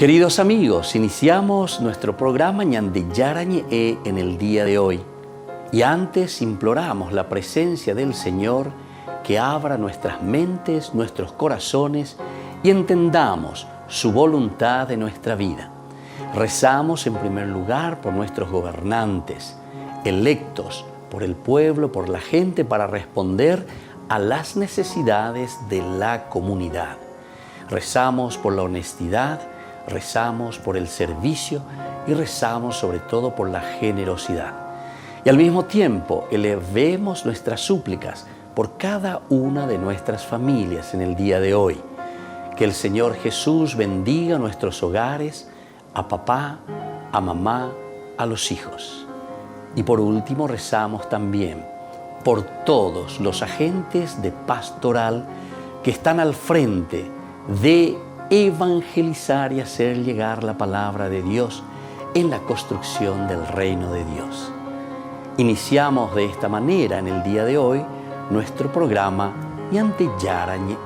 Queridos amigos, iniciamos nuestro programa Ñande Yarañe en el día de hoy. Y antes imploramos la presencia del Señor que abra nuestras mentes, nuestros corazones y entendamos su voluntad de nuestra vida. Rezamos en primer lugar por nuestros gobernantes, electos por el pueblo, por la gente, para responder a las necesidades de la comunidad. Rezamos por la honestidad, rezamos por el servicio y rezamos sobre todo por la generosidad. Y al mismo tiempo elevemos nuestras súplicas por cada una de nuestras familias en el día de hoy. Que el Señor Jesús bendiga nuestros hogares, a papá, a mamá, a los hijos. Y por último rezamos también por todos los agentes de pastoral que están al frente de evangelizar y hacer llegar la palabra de Dios en la construcción del reino de Dios. Iniciamos de esta manera en el día de hoy nuestro programa Ñande Yarañe.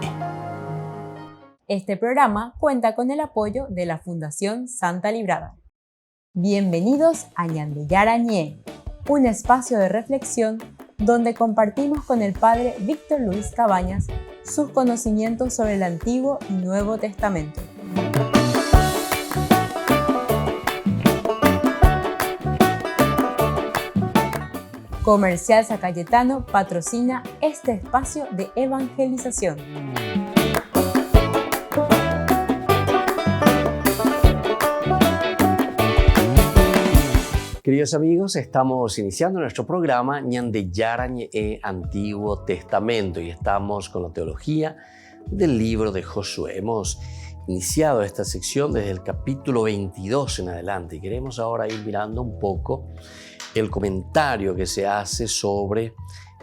Este programa cuenta con el apoyo de la Fundación Santa Librada. Bienvenidos a Ñande Yarañe, un espacio de reflexión donde compartimos con el Padre Víctor Luis Cabañas sus conocimientos sobre el Antiguo y Nuevo Testamento. Comercial San Cayetano patrocina este espacio de evangelización. Queridos amigos, estamos iniciando nuestro programa Ñande Yarañe Antiguo Testamento y estamos con la teología del libro de Josué. Hemos iniciado esta sección desde el capítulo 22 en adelante y queremos ahora ir mirando un poco el comentario que se hace sobre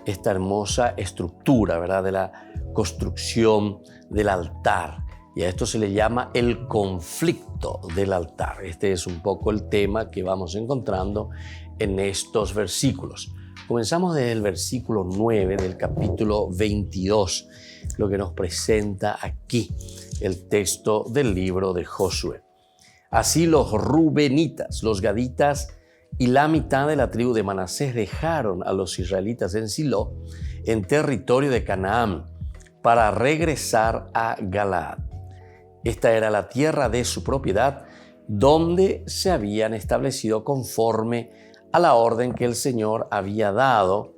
esta hermosa estructura, ¿verdad?, de la construcción del altar. Y a esto se le llama el conflicto del altar. Este es un poco el tema que vamos encontrando en estos versículos. Comenzamos desde el versículo 9 del capítulo 22, lo que nos presenta aquí el texto del libro de Josué. Así los rubenitas, los gaditas y la mitad de la tribu de Manasés dejaron a los israelitas en Silo, en territorio de Canaán, para regresar a Galaad. Esta era la tierra de su propiedad, donde se habían establecido conforme a la orden que el Señor había dado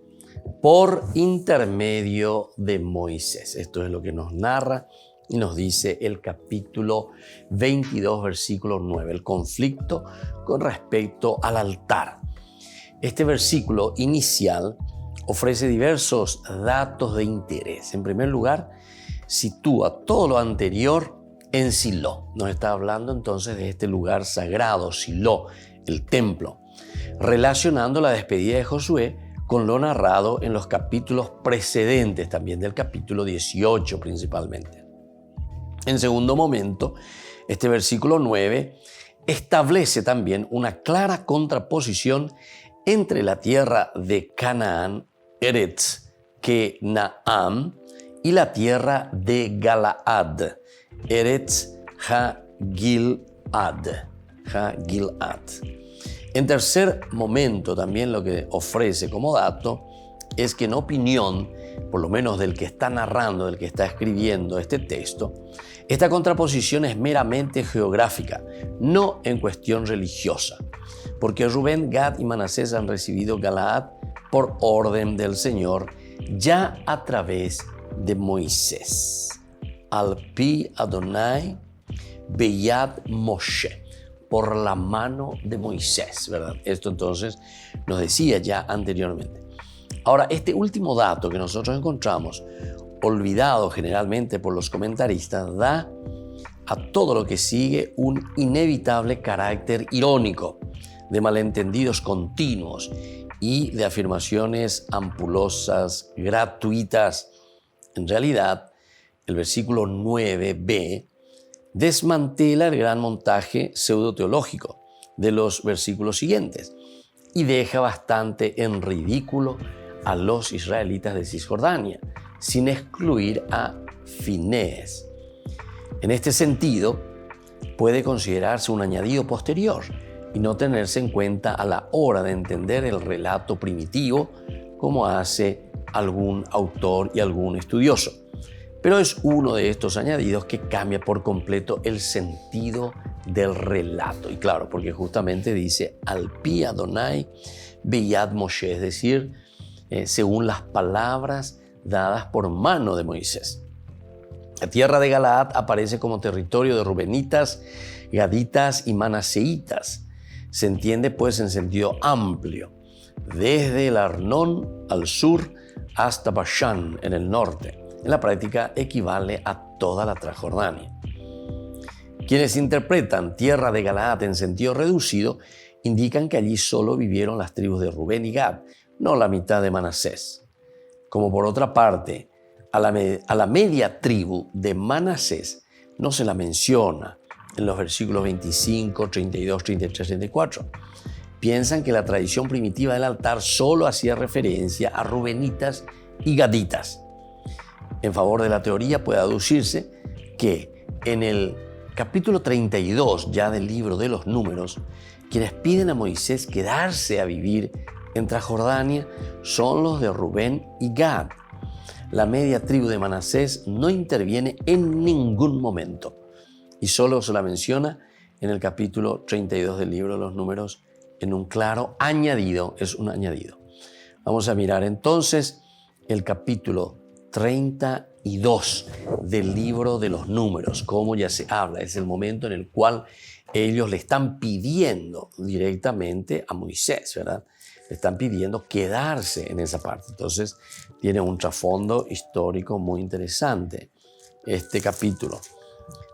por intermedio de Moisés. Esto es lo que nos narra y nos dice el capítulo 22, versículo 9, el conflicto con respecto al altar. Este versículo inicial ofrece diversos datos de interés. En primer lugar, sitúa todo lo anterior en Silo. Nos está hablando entonces de este lugar sagrado, Silo, el templo, relacionando la despedida de Josué con lo narrado en los capítulos precedentes, también del capítulo 18 principalmente. En segundo momento, este versículo 9 establece también una clara contraposición entre la tierra de Canaán, Eretz Kenaam, y la tierra de Galaad, Eretz Ha-Gilad. En tercer momento, también lo que ofrece como dato es que en opinión, por lo menos del que está narrando, del que está escribiendo este texto, esta contraposición es meramente geográfica, no en cuestión religiosa, porque Rubén, Gad y Manasés han recibido Galaad por orden del Señor, ya a través de Moisés. Al pi Adonai Beyad Moshe, por la mano de Moisés, ¿verdad? Esto entonces nos decía ya anteriormente. Ahora, este último dato que nosotros encontramos, olvidado generalmente por los comentaristas, da a todo lo que sigue un inevitable carácter irónico, de malentendidos continuos y de afirmaciones ampulosas, gratuitas. En realidad, el versículo 9b desmantela el gran montaje pseudoteológico de los versículos siguientes y deja bastante en ridículo a los israelitas de Cisjordania, sin excluir a Finés. En este sentido, puede considerarse un añadido posterior y no tenerse en cuenta a la hora de entender el relato primitivo, como hace algún autor y algún estudioso. Pero es uno de estos añadidos que cambia por completo el sentido del relato. Y claro, porque justamente dice al pi Adonai beyad Moshe, es decir, según las palabras dadas por mano de Moisés. La tierra de Galaad aparece como territorio de rubenitas, gaditas y manaseitas. Se entiende pues en sentido amplio, desde el Arnón al sur hasta Bashán en el norte. En la práctica equivale a toda la Transjordania. Quienes interpretan tierra de Galaad en sentido reducido indican que allí solo vivieron las tribus de Rubén y Gad, no la mitad de Manasés. Como por otra parte, a la media tribu de Manasés no se la menciona en los versículos 25, 32, 33, 34. Piensan que la tradición primitiva del altar solo hacía referencia a rubenitas y gaditas. En favor de la teoría puede aducirse que en el capítulo 32 ya del libro de los Números, quienes piden a Moisés quedarse a vivir en Transjordania son los de Rubén y Gad. La media tribu de Manasés no interviene en ningún momento y solo se la menciona en el capítulo 32 del libro de los Números en un claro añadido, es un añadido. Vamos a mirar entonces el capítulo 32 del libro de los Números, como ya se habla, es el momento en el cual ellos le están pidiendo directamente a Moisés, ¿verdad? Le están pidiendo quedarse en esa parte. Entonces tiene un trasfondo histórico muy interesante este capítulo.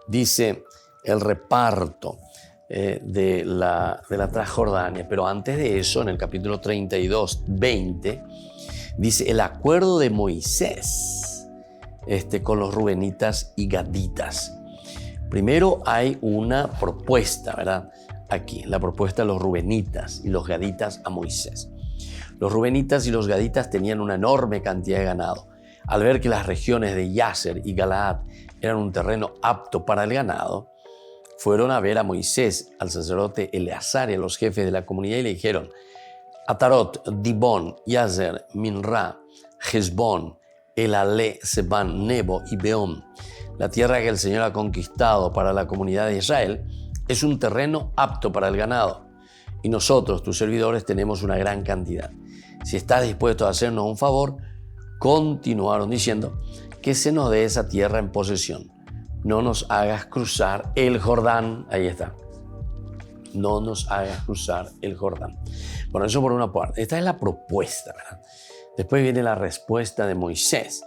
Dice el reparto de la Transjordania, pero antes de eso, en el capítulo 32, 20, dice el acuerdo de Moisés con los rubenitas y gaditas. Primero hay una propuesta, ¿verdad? Aquí, la propuesta de los rubenitas y los gaditas a Moisés. Los rubenitas y los gaditas tenían una enorme cantidad de ganado. Al ver que las regiones de Yaser y Galaad eran un terreno apto para el ganado, fueron a ver a Moisés, al sacerdote Eleazar y a los jefes de la comunidad y le dijeron: Atarot, Dibón, Yazer, Minra, Hezbón, Elalé, Sebán, Nebo y Beón. La tierra que el Señor ha conquistado para la comunidad de Israel es un terreno apto para el ganado. Y nosotros, tus servidores, tenemos una gran cantidad. Si estás dispuesto a hacernos un favor, continuaron diciendo, que se nos dé esa tierra en posesión. No nos hagas cruzar el Jordán. Ahí está. No nos hagas cruzar el Jordán. Bueno, eso por una parte. Esta es la propuesta, ¿verdad? Después viene la respuesta de Moisés.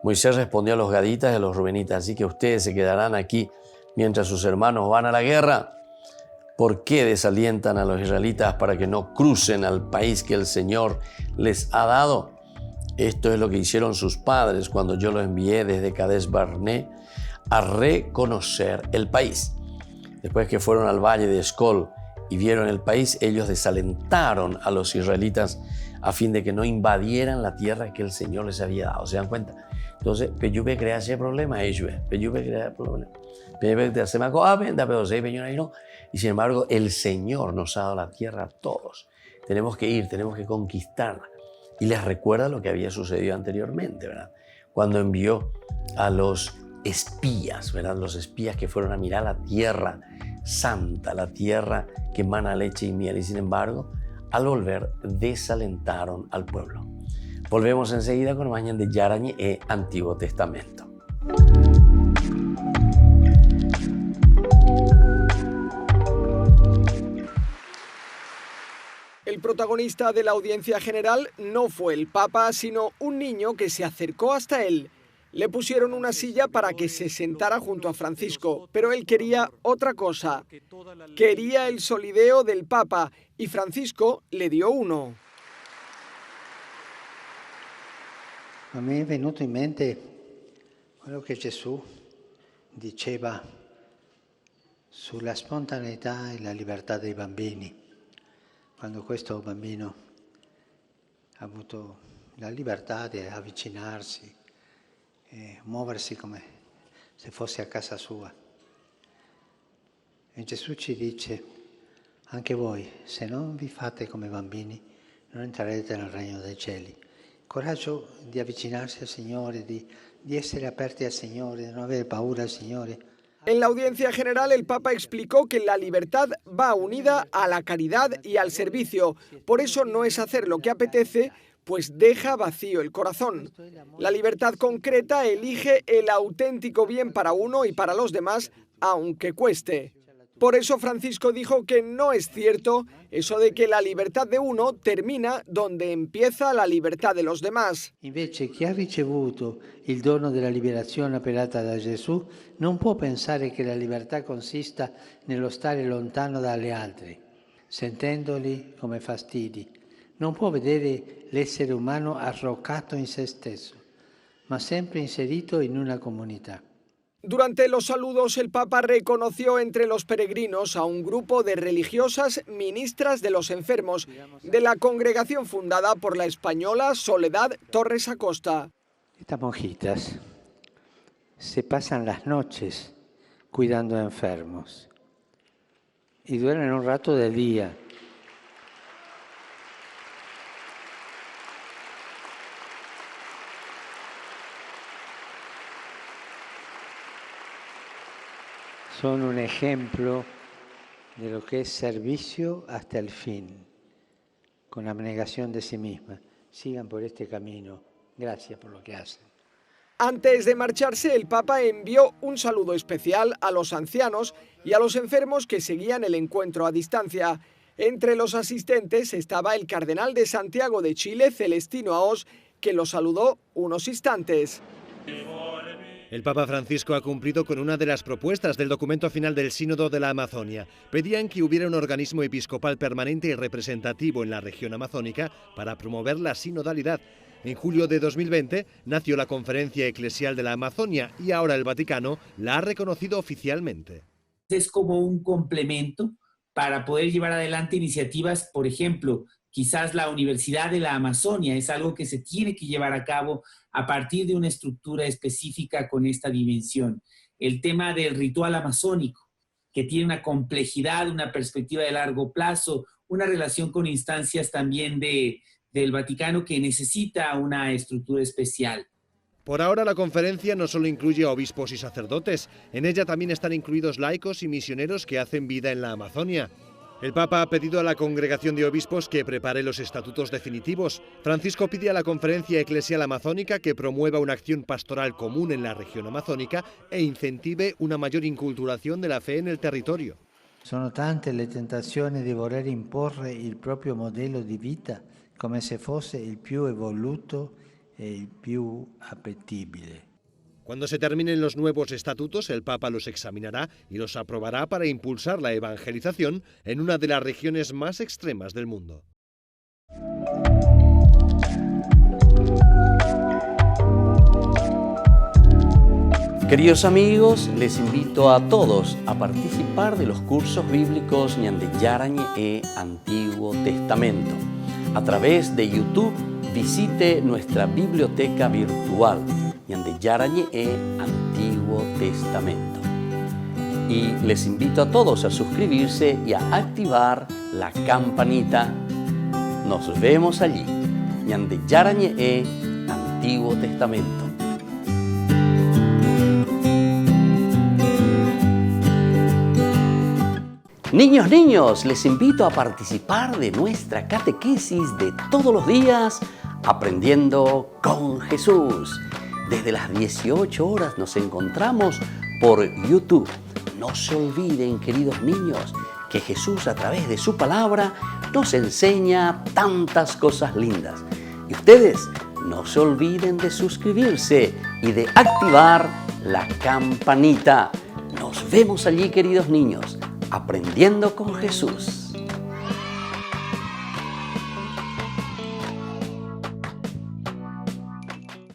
Moisés respondió a los gaditas y a los rubenitas: así que ustedes se quedarán aquí mientras sus hermanos van a la guerra. ¿Por qué desalientan a los israelitas para que no crucen al país que el Señor les ha dado? Esto es lo que hicieron sus padres cuando yo los envié desde Cades Barné a reconocer el país. Después que fueron al valle de Escol y vieron el país, ellos desalentaron a los israelitas a fin de que no invadieran la tierra que el Señor les había dado. ¿Se dan cuenta? Entonces, Peyube crea ese problema, Peyube crea problema. Y sin embargo, el Señor nos ha dado la tierra a todos. Tenemos que ir, tenemos que conquistarla. Y les recuerda lo que había sucedido anteriormente, ¿verdad? Cuando envió a los espías, ¿verdad? Los espías que fueron a mirar la tierra santa, la tierra que emana leche y miel. Y sin embargo, al volver, desalentaron al pueblo. Volvemos enseguida con más de Yarañe e Antiguo Testamento. El protagonista de la audiencia general no fue el Papa, sino un niño que se acercó hasta él. Le pusieron una silla para que se sentara junto a Francisco, pero él quería otra cosa. Quería el solideo del Papa y Francisco le dio uno. A me è venuto in mente quello che Gesù diceva sulla spontaneità e la libertà dei bambini. Quando questo bambino ha avuto la libertà di avvicinarsi e muoversi come se fosse a casa sua. E Gesù ci dice, anche voi, se non vi fate come bambini, non entrerete nel regno dei cieli. Coraggio di avvicinarsi al Signore, di essere aperti al Signore, di non avere paura al Signore. En la audiencia general, el Papa explicó que la libertad va unida a la caridad y al servicio. Por eso no es hacer lo que apetece, pues deja vacío el corazón. La libertad concreta elige el auténtico bien para uno y para los demás, aunque cueste. Por eso Francisco dijo que no es cierto eso de que la libertad de uno termina donde empieza la libertad de los demás. Invece chi ha ricevuto il dono della liberazione operata da Gesù non può pensare che la libertà consista nello stare lontano dalle altre, sentendoli come fastidi. Non può vedere l'essere umano arroccato in se stesso, ma sempre inserito in una comunità. Durante los saludos, el Papa reconoció entre los peregrinos a un grupo de religiosas ministras de los enfermos de la congregación fundada por la española Soledad Torres Acosta. Estas monjitas se pasan las noches cuidando a enfermos y duermen un rato del día. Son un ejemplo de lo que es servicio hasta el fin, con abnegación de sí misma. Sigan por este camino. Gracias por lo que hacen. Antes de marcharse, el Papa envió un saludo especial a los ancianos y a los enfermos que seguían el encuentro a distancia. Entre los asistentes estaba el cardenal de Santiago de Chile, Celestino Aos, que lo saludó unos instantes. El Papa Francisco ha cumplido con una de las propuestas del documento final del Sínodo de la Amazonia. Pedían que hubiera un organismo episcopal permanente y representativo en la región amazónica para promover la sinodalidad. En julio de 2020 nació la Conferencia Eclesial de la Amazonia y ahora el Vaticano la ha reconocido oficialmente. Es como un complemento para poder llevar adelante iniciativas, por ejemplo, quizás la Universidad de la Amazonia es algo que se tiene que llevar a cabo a partir de una estructura específica con esta dimensión. El tema del ritual amazónico, que tiene una complejidad, una perspectiva de largo plazo, una relación con instancias también del Vaticano que necesita una estructura especial. Por ahora la conferencia no solo incluye a obispos y sacerdotes, en ella también están incluidos laicos y misioneros que hacen vida en la Amazonia. El Papa ha pedido a la Congregación de Obispos que prepare los estatutos definitivos. Francisco pide a la Conferencia Eclesial Amazónica que promueva una acción pastoral común en la región amazónica e incentive una mayor inculturación de la fe en el territorio. Sono tante le tentazioni di voler imporre il proprio modello di vita come se fosse il più evoluto e il più appetibile. Cuando se terminen los nuevos estatutos, el Papa los examinará y los aprobará para impulsar la evangelización en una de las regiones más extremas del mundo. Queridos amigos, les invito a todos a participar de los cursos bíblicos Ñandeyarañe e Antiguo Testamento. A través de YouTube, visite nuestra biblioteca virtual Ñandeyarañe e Antiguo Testamento. Y les invito a todos a suscribirse y a activar la campanita. Nos vemos allí. Ñandeyarañe e Antiguo Testamento. Niños, les invito a participar de nuestra catequesis de todos los días, Aprendiendo con Jesús. Desde las 18 horas nos encontramos por YouTube. No se olviden, queridos niños, que Jesús a través de su palabra nos enseña tantas cosas lindas. Y ustedes no se olviden de suscribirse y de activar la campanita. Nos vemos allí, queridos niños, aprendiendo con Jesús.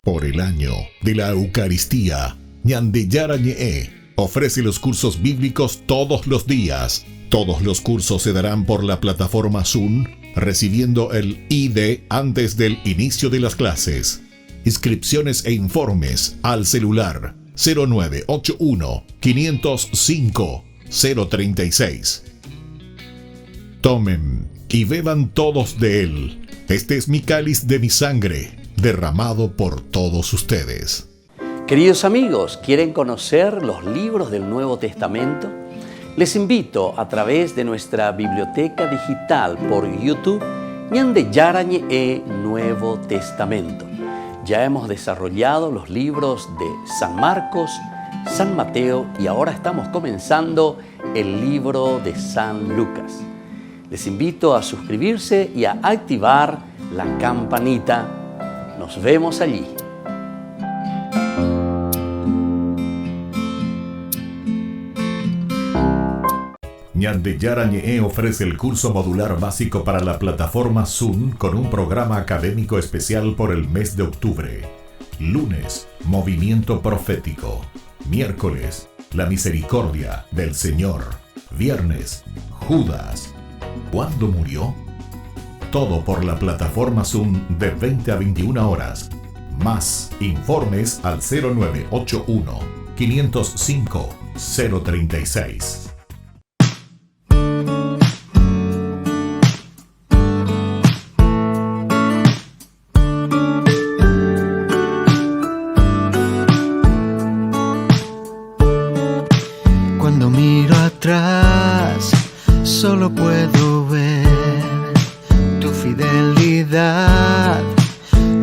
Por el año de la Eucaristía, Ñandeyarañe ofrece los cursos bíblicos todos los días. Todos los cursos se darán por la plataforma Zoom, recibiendo el ID antes del inicio de las clases. Inscripciones e informes al celular 0981 505 036. Tomen y beban todos de él. Este es mi cáliz de mi sangre, derramado por todos ustedes. Queridos amigos, ¿quieren conocer los libros del Nuevo Testamento? Les invito a través de nuestra biblioteca digital por YouTube, Ñande Yarañe Nuevo Testamento. Ya hemos desarrollado los libros de San Marcos, San Mateo y ahora estamos comenzando el libro de San Lucas. Les invito a suscribirse y a activar la campanita. Nos vemos allí. Ñande Yarañe ofrece el curso modular básico para la plataforma Zoom con un programa académico especial por el mes de octubre. Lunes, movimiento profético. Miércoles, la misericordia del Señor. Viernes, Judas. ¿Cuándo murió? Todo por la plataforma Zoom de 20 a 21 horas. Más informes al 0981 505 036. Cuando miro atrás, solo puedo ver tu fidelidad.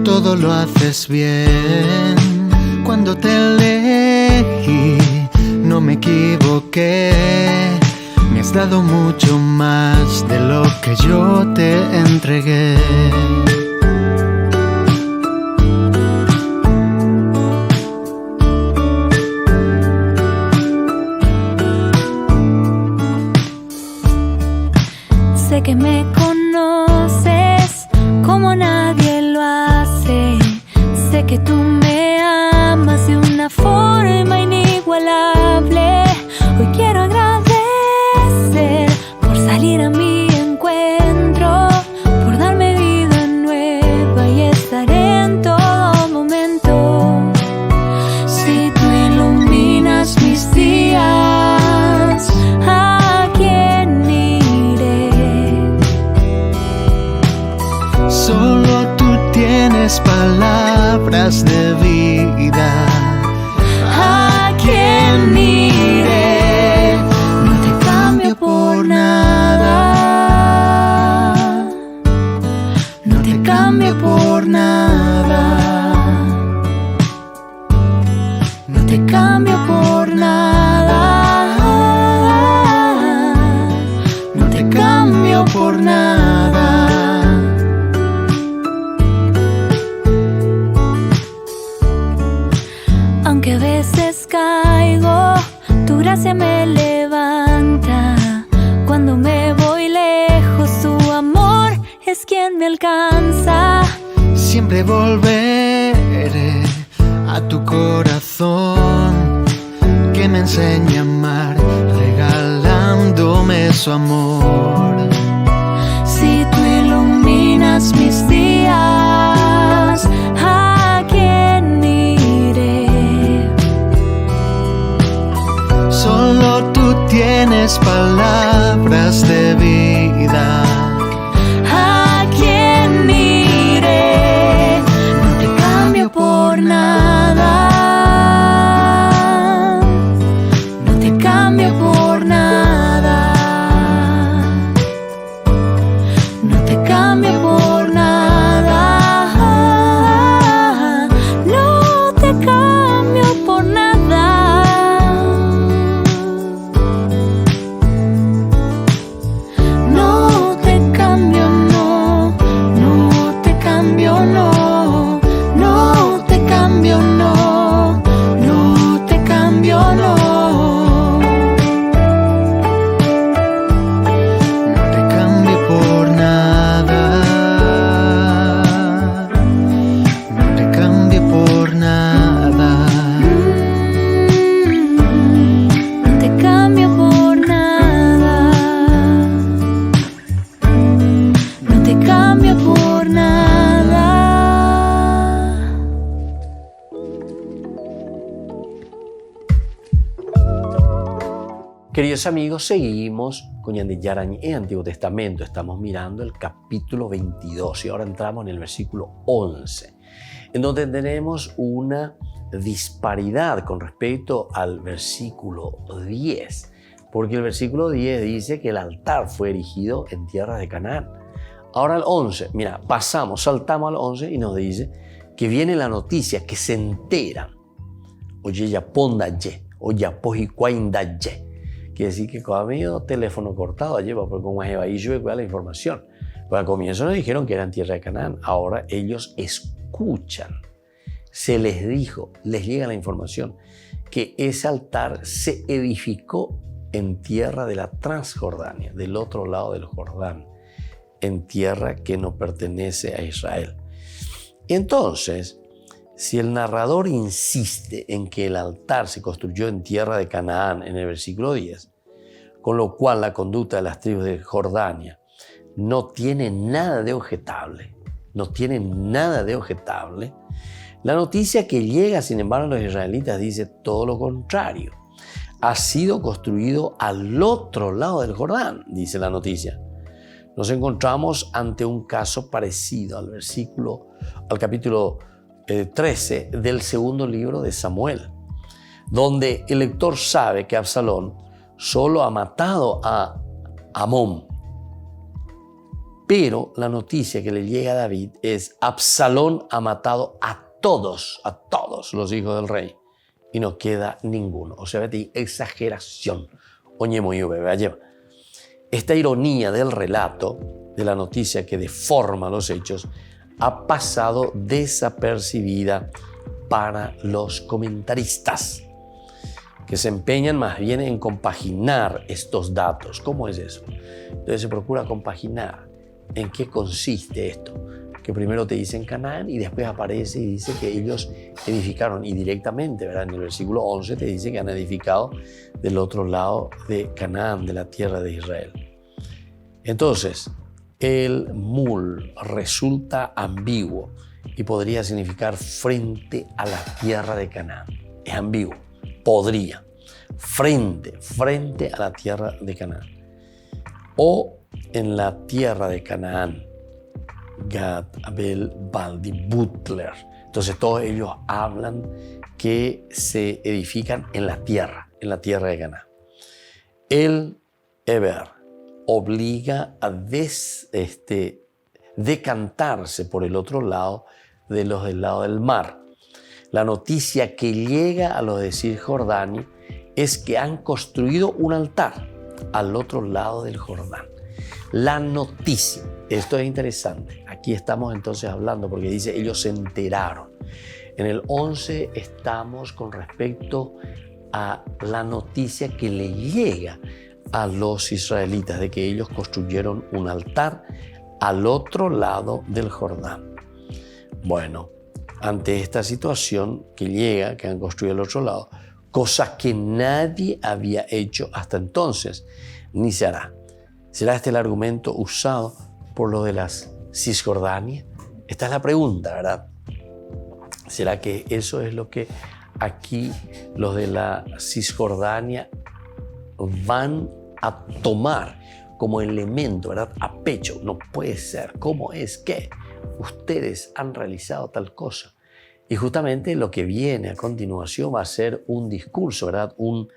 Todo lo haces bien. Cuando te elegí, no me equivoqué. Me has dado mucho más de lo que yo te entregué. Sé que me conoces como nadie lo hace. Sé que tú me amas de una forma inigualable. Hoy quiero agradecer por salir a mi encuentro, por darme vida nueva y estar en todo momento. Si tú iluminas mis días, ¿a quién iré? Solo tú tienes palabras de vida. ¿A quién iré? No te cambio por nada. No te cambio por nada. No te cambio por nada. No te cambio por nada. Aunque a veces caigo, tu gracia me levanta. Cuando me voy lejos, tu amor es quien me alcanza. Siempre volveré a tu corazón, que me enseña a amar, regalándome su amor. Si tú iluminas mis días, ¿a quién iré? Solo tú tienes palabras de vida. ¿A quién iré? No te cambio por nada. No te cambio por nada. No te cambio por nada. No te cambio por nada. No te Queridos amigos, seguimos con Ñande Yarañé, Antiguo Testamento. Estamos mirando el capítulo 22 y ahora entramos en el versículo 11, en donde tenemos una disparidad con respecto al versículo 10, porque el versículo 10 dice que el altar fue erigido en tierra de Canaán. Ahora el 11, mira, saltamos al 11 y nos dice que viene la noticia, que se enteran. Oye, ya ponda ye, o ya pojicuainda ye. Quiere decir que cuando había teléfono cortado allí, porque como es ahí yo la información. Pues al comienzo nos dijeron que era en tierra de Canaán. Ahora ellos escuchan. Se les dijo, les llega la información, que ese altar se edificó en tierra de la Transjordania, del otro lado del Jordán, en tierra que no pertenece a Israel. Entonces, si el narrador insiste en que el altar se construyó en tierra de Canaán en el versículo 10, con lo cual la conducta de las tribus de Jordania no tiene nada de objetable, la noticia que llega, sin embargo, a los israelitas dice todo lo contrario. Ha sido construido al otro lado del Jordán, dice la noticia. Nos encontramos ante un caso parecido al capítulo 13 del segundo libro de Samuel, donde el lector sabe que Absalón solo ha matado a Amón. Pero la noticia que le llega a David es: Absalón ha matado a todos los hijos del rey y no queda ninguno. O sea, exageración. Esta ironía del relato, de la noticia que deforma los hechos, ha pasado desapercibida para los comentaristas, que se empeñan más bien en compaginar estos datos. ¿Cómo es eso? Entonces se procura compaginar. ¿En qué consiste esto? Que primero te dicen Canaán y después aparece y dice que ellos edificaron, y directamente, ¿verdad? En el versículo 11 te dice que han edificado del otro lado de Canaán, de la tierra de Israel. Entonces, el mul resulta ambiguo y podría significar frente a la tierra de Canaán. Es ambiguo. Podría. Frente a la tierra de Canaán. O en la tierra de Canaán. Gad, Abel, Baldi, Butler. Entonces todos ellos hablan que se edifican en la tierra de Canaán. El Eber obliga a decantarse por el otro lado de los del lado del mar. La noticia que llega a los de Cisjordania es que han construido un altar al otro lado del Jordán. La noticia, esto es interesante, aquí estamos entonces hablando porque dice ellos se enteraron. En el 11 estamos con respecto a la noticia que le llega a los israelitas de que ellos construyeron un altar al otro lado del Jordán. Bueno, ante esta situación que llega, que han construido al otro lado, cosa que nadie había hecho hasta entonces, ni se hará. ¿Será este el argumento usado por lo de las Cisjordania? Esta es la pregunta, ¿verdad? ¿Será que eso es lo que aquí los de la Cisjordania van a tomar como elemento, ¿verdad? A pecho. No puede ser. ¿Cómo es que ustedes han realizado tal cosa? Y justamente lo que viene a continuación va a ser un discurso, ¿verdad? Un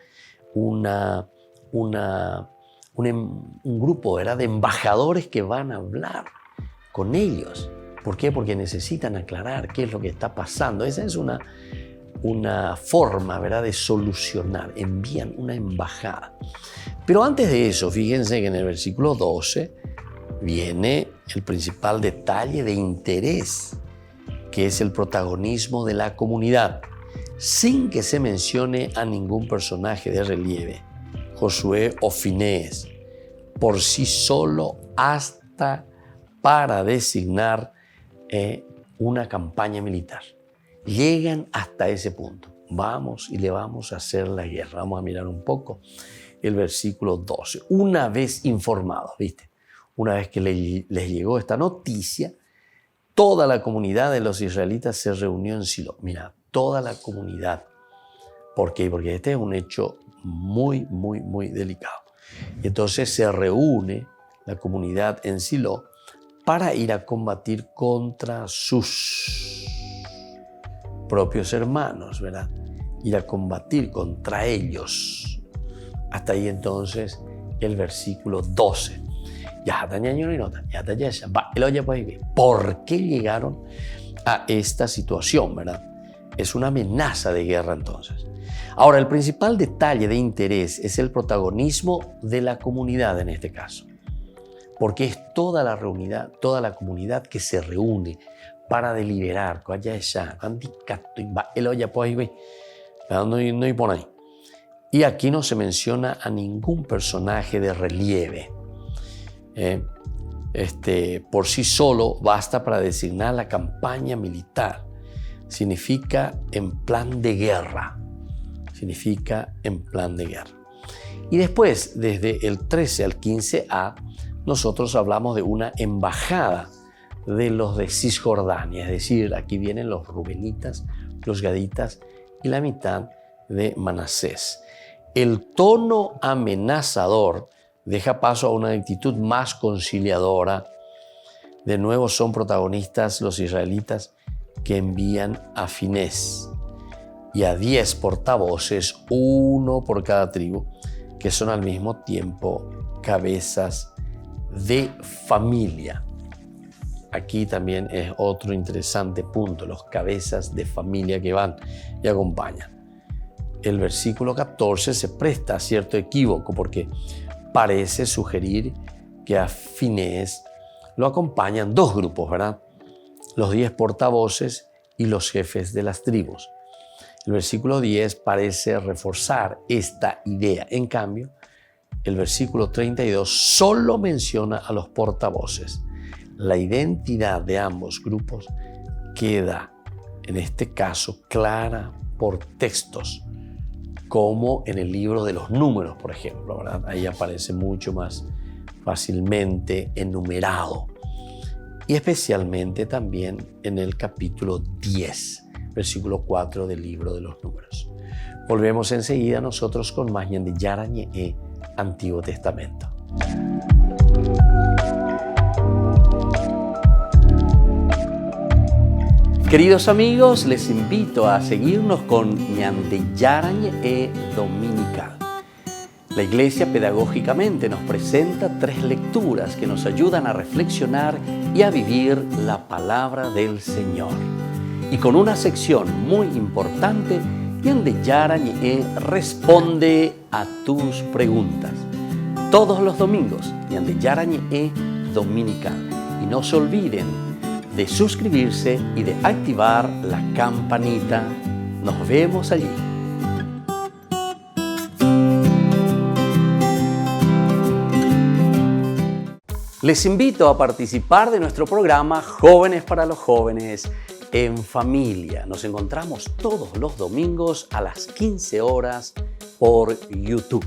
grupo, ¿verdad?, de embajadores que van a hablar con ellos. ¿Por qué? Porque necesitan aclarar qué es lo que está pasando. Esa es una forma, ¿verdad?, de solucionar. Envían una embajada. Pero antes de eso, fíjense que en el versículo 12 viene el principal detalle de interés, que es el protagonismo de la comunidad, sin que se mencione a ningún personaje de relieve. Josué o Finés, por sí solo hasta para designar una campaña militar. Llegan hasta ese punto. Vamos y le vamos a hacer la guerra. Vamos a mirar un poco el versículo 12. Una vez informados, ¿viste? Una vez que les llegó esta noticia, toda la comunidad de los israelitas se reunió en Silo. Mira, toda la comunidad. ¿Por qué? Porque este es un hecho muy, muy, muy delicado. Y entonces se reúne la comunidad en Silo para ir a combatir contra sus propios hermanos, ¿verdad? Ir a combatir contra ellos. Hasta ahí entonces el versículo 12. ¿Por qué llegaron a esta situación, verdad? Es una amenaza de guerra entonces. Ahora, el principal detalle de interés es el protagonismo de la comunidad en este caso, porque es toda la comunidad que se reúne para deliberar. Y aquí no se menciona a ningún personaje de relieve. Por sí solo basta para designar la campaña militar. Significa en plan de guerra. Y después, desde el 13 al 15a, nosotros hablamos de una embajada de los de Cisjordania. Es decir, aquí vienen los rubenitas, los gaditas y la mitad de Manasés. El tono amenazador deja paso a una actitud más conciliadora. De nuevo son protagonistas los israelitas que envían a Finés y a 10 portavoces, uno por cada tribu, que son al mismo tiempo cabezas de familia. Aquí también es otro interesante punto, los cabezas de familia que van y acompañan. El versículo 14 se presta a cierto equívoco porque parece sugerir que a Finés lo acompañan dos grupos, ¿verdad? Los 10 portavoces y los jefes de las tribus. El versículo 10 parece reforzar esta idea. En cambio, el versículo 32 solo menciona a los portavoces. La identidad de ambos grupos queda, en este caso, clara por textos, como en el libro de los Números, por ejemplo, ¿verdad? Ahí aparece mucho más fácilmente enumerado. Y especialmente también en el capítulo 10, versículo 4 del libro de los Números. Volvemos enseguida nosotros con más Ñande Yarañe, Antiguo Testamento. Queridos amigos, les invito a seguirnos con Ñande Yarañe Dominical. La Iglesia pedagógicamente nos presenta 3 lecturas que nos ayudan a reflexionar y a vivir la palabra del Señor. Y con una sección muy importante, Ñande Yarañe responde a tus preguntas. Todos los domingos, Ñande Yarañe Dominical. Y no se olviden de suscribirse y de activar la campanita. Nos vemos allí. Les invito a participar de nuestro programa Jóvenes para los Jóvenes en Familia. Nos encontramos todos los domingos a las 15 horas por YouTube.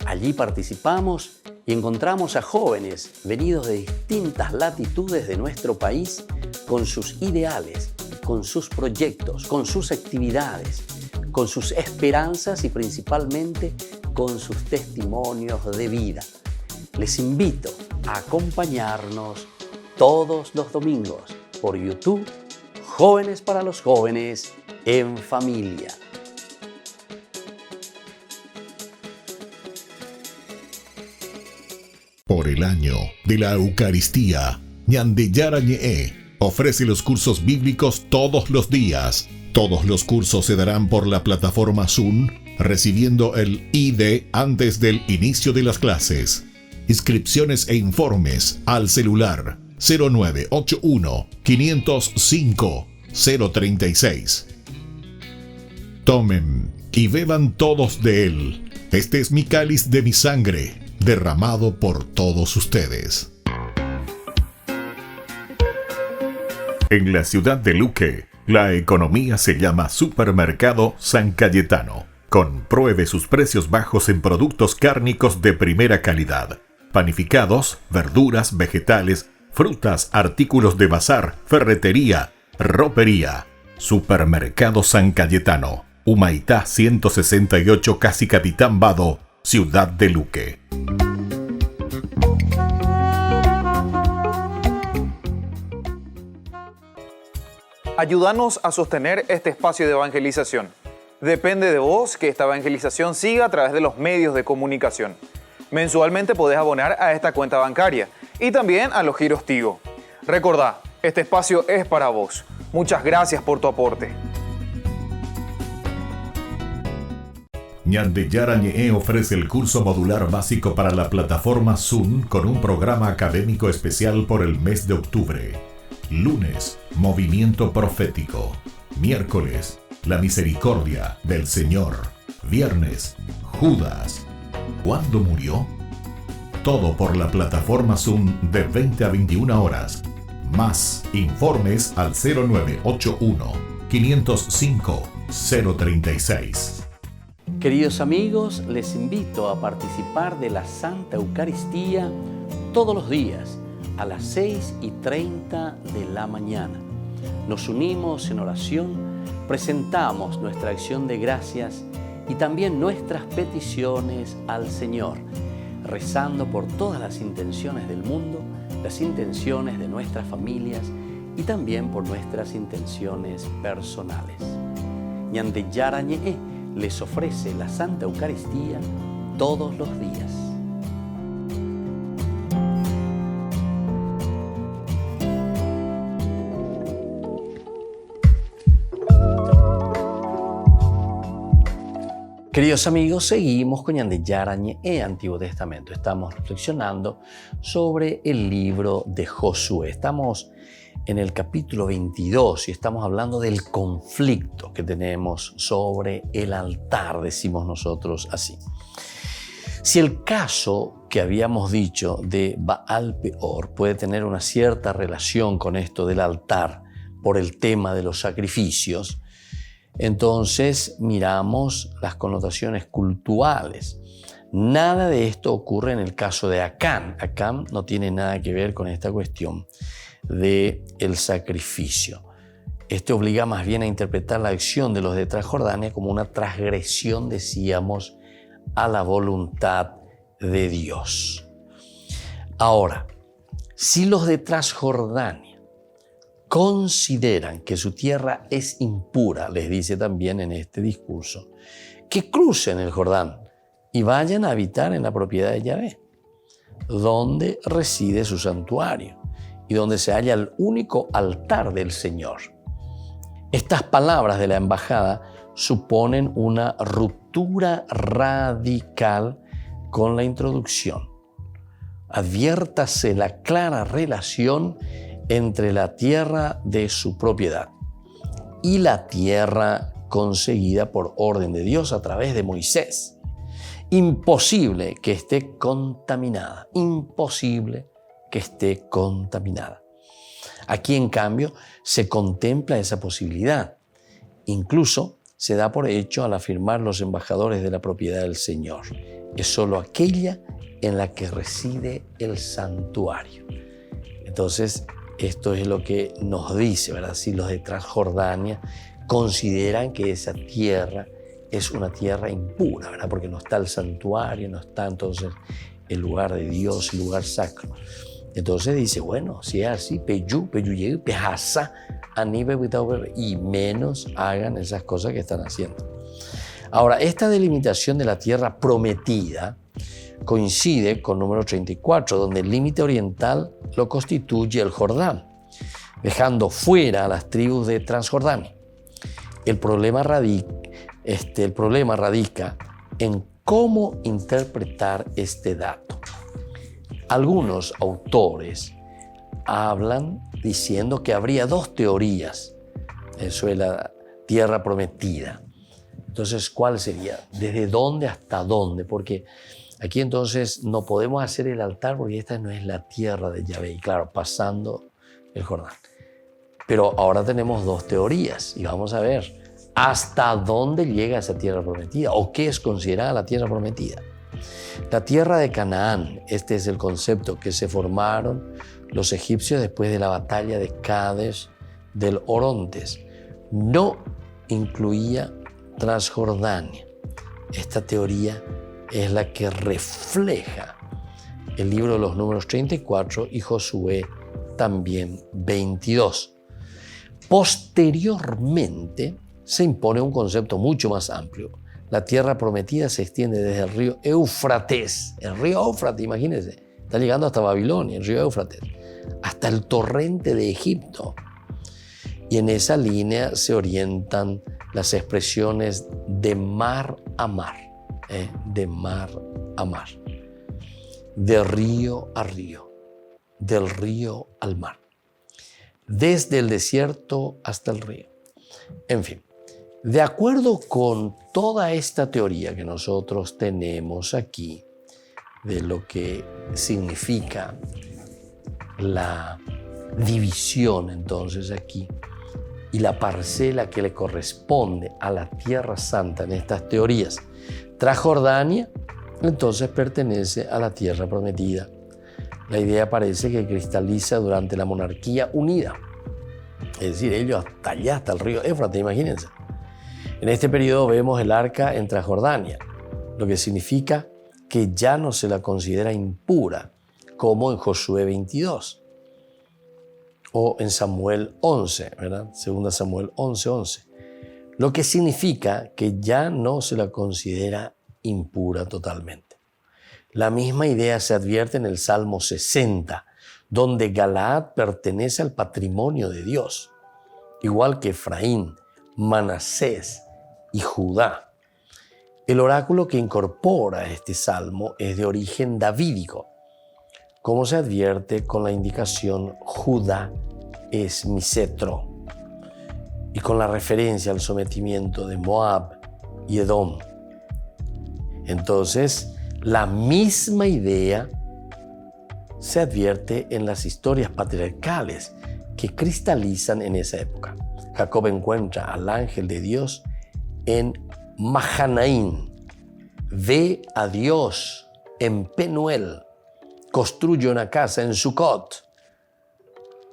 Allí participamos y encontramos a jóvenes venidos de distintas latitudes de nuestro país con sus ideales, con sus proyectos, con sus actividades, con sus esperanzas y principalmente con sus testimonios de vida. Les invito a acompañarnos todos los domingos por YouTube, Jóvenes para los Jóvenes en Familia. Por el año de la Eucaristía, Ñande Yarañe ofrece los cursos bíblicos todos los días. Todos los cursos se darán por la plataforma Zoom, recibiendo el ID antes del inicio de las clases. Inscripciones e informes al celular 0981 505 036. Tomen y beban todos de él. Este es mi cáliz de mi sangre, derramado por todos ustedes. En la ciudad de Luque, la economía se llama Supermercado San Cayetano. Compruebe sus precios bajos en productos cárnicos de primera calidad. Panificados, verduras, vegetales, frutas, artículos de bazar, ferretería, ropería. Supermercado San Cayetano. Humaitá 168, casi Capitán Vado, Ciudad de Luque. Ayúdanos a sostener este espacio de evangelización. Depende de vos que esta evangelización siga a través de los medios de comunicación. Mensualmente podés abonar a esta cuenta bancaria y también a los giros Tigo. Recordá, este espacio es para vos. Muchas gracias por tu aporte. Ñande Yara Ñe'e ofrece el curso modular básico para la plataforma Zoom con un programa académico especial por el mes de octubre. Lunes, Movimiento Profético. Miércoles, La Misericordia del Señor. Viernes, Judas. ¿Cuándo murió? Todo por la plataforma Zoom de 20 a 21 horas. Más informes al 0981-505-036. Queridos amigos, les invito a participar de la Santa Eucaristía todos los días a las 6:30 de la mañana. Nos unimos en oración, presentamos nuestra acción de gracias y también nuestras peticiones al Señor, rezando por todas las intenciones del mundo, las intenciones de nuestras familias y también por nuestras intenciones personales. Ñande Yara Ñe'e les ofrece la Santa Eucaristía todos los días. Queridos amigos, seguimos con Ñande Yara Ñe'e, Antiguo Testamento. Estamos reflexionando sobre el libro de Josué. Estamos en el capítulo 22 y estamos hablando del conflicto que tenemos sobre el altar, decimos nosotros así. Si el caso que habíamos dicho de Baal Peor puede tener una cierta relación con esto del altar por el tema de los sacrificios, entonces miramos las connotaciones culturales. Nada de esto ocurre en el caso de Acán. Acán no tiene nada que ver con esta cuestión del sacrificio. Este obliga más bien a interpretar la acción de los de Transjordania como una transgresión, decíamos, a la voluntad de Dios. Ahora, si los de Transjordania consideran que su tierra es impura, les dice también en este discurso, que crucen el Jordán y vayan a habitar en la propiedad de Yahvé, donde reside su santuario y donde se halla el único altar del Señor. Estas palabras de la embajada suponen una ruptura radical con la introducción. Adviértase la clara relación entre la tierra de su propiedad y la tierra conseguida por orden de Dios a través de Moisés. Imposible que esté contaminada, imposible que esté contaminada. Aquí, en cambio, se contempla esa posibilidad. Incluso se da por hecho al afirmar los embajadores de la propiedad del Señor. Es solo aquella en la que reside el santuario. Entonces, esto es lo que nos dice, ¿verdad? Si los de Transjordania consideran que esa tierra es una tierra impura, ¿verdad? Porque no está el santuario, no está entonces el lugar de Dios, el lugar sacro. Entonces dice, bueno, si es así, y menos hagan esas cosas que están haciendo. Ahora, esta delimitación de la tierra prometida coincide con número 34, donde el límite oriental lo constituye el Jordán, dejando fuera a las tribus de Transjordania. El problema radica en cómo interpretar este dato. Algunos autores hablan diciendo que habría dos teorías sobre la tierra prometida. Entonces, ¿cuál sería? ¿Desde dónde hasta dónde? Porque aquí entonces no podemos hacer el altar porque esta no es la tierra de Yahvé. Y claro, pasando el Jordán. Pero ahora tenemos dos teorías y vamos a ver hasta dónde llega esa tierra prometida o qué es considerada la tierra prometida. La tierra de Canaán, este es el concepto que se formaron los egipcios después de la batalla de Cades del Orontes. No incluía tras Jordania. Esta teoría es la que refleja el libro de los Números 34 y Josué también 22. Posteriormente se impone un concepto mucho más amplio. La tierra prometida se extiende desde el río Éufrates. El río Éufrates, imagínense, está llegando hasta Babilonia, el río Éufrates, hasta el torrente de Egipto. Y en esa línea se orientan las expresiones de mar a mar, de mar a mar, de río a río, del río al mar, desde el desierto hasta el río. En fin, de acuerdo con toda esta teoría que nosotros tenemos aquí, de lo que significa la división entonces aquí, y la parcela que le corresponde a la Tierra Santa en estas teorías, tras Jordania, entonces pertenece a la Tierra Prometida. La idea parece que cristaliza durante la monarquía unida. Es decir, ellos hasta allá, hasta el río Éufrates, imagínense. En este periodo vemos el arca en Transjordania, lo que significa que ya no se la considera impura, como en Josué 22 o en Samuel 11, ¿verdad? 2 Samuel 11:11. Lo que significa que ya no se la considera impura totalmente. La misma idea se advierte en el Salmo 60, donde Galaad pertenece al patrimonio de Dios, igual que Efraín, Manasés y Judá. El oráculo que incorpora este salmo es de origen davídico, como se advierte con la indicación Judá es mi cetro, y con la referencia al sometimiento de Moab y Edom. Entonces, la misma idea se advierte en las historias patriarcales que cristalizan en esa época. Jacob encuentra al ángel de Dios en Mahanaim, ve a Dios en Penuel, construye una casa en Sucot.